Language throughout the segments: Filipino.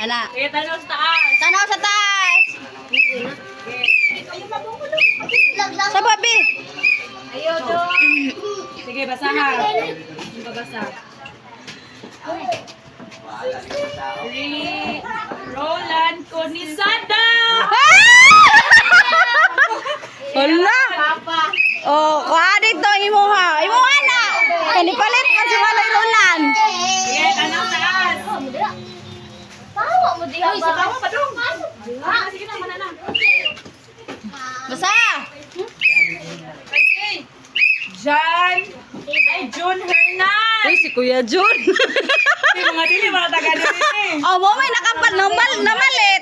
Ana. Sige, tanaw sa taas. Tanaw sa taas. Sa babi. Ayaw doon. Sige, basa ha. Babasa. Roland Conisada! Hala. Oh, kuha dito imuha. Imuha na. Kanipalit pa si Maloy Roland. Sige, tanaw sa taas. Pawa mo diha ba? Tawa pa dong. Sige na, mana na. Basa. John. Ay, John Hernan. Uy, si Kuya Jun. Hindi, mga dili, mga taga-dili eh. Oh, mo may nakapal namalit.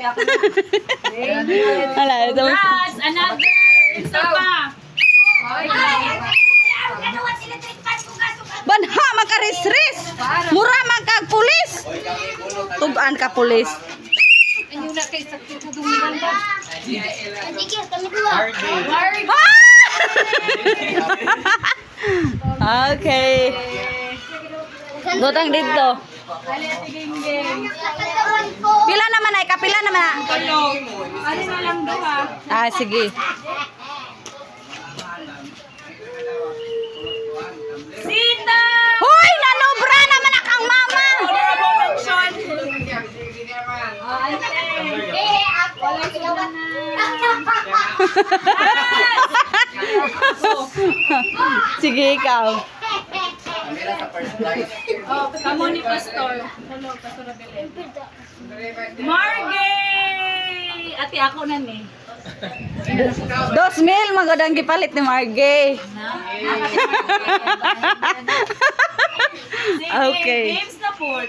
Hala, ito. Last, another. Isa pa. Banha makarisris. Mura man kag pulis. Tugan ka pulis. Sige, kami dua. Okay. Dutang dito. Ali, ati geng-geng. Katawan ko. Pila naman ay kapila naman. Tulo. Ano na lang duha. Ah, sige. Sita! Hoy, nanobra naman akang mama. Honorable mention. Ako lang sigawan. Sige, ikaw. Oh, kamo ni Pastor. Hello, Pastor Abel. Margay! Ate, ako na ni. 2,000 magadang gipalit ni Margay. Sige, Okay. games na po.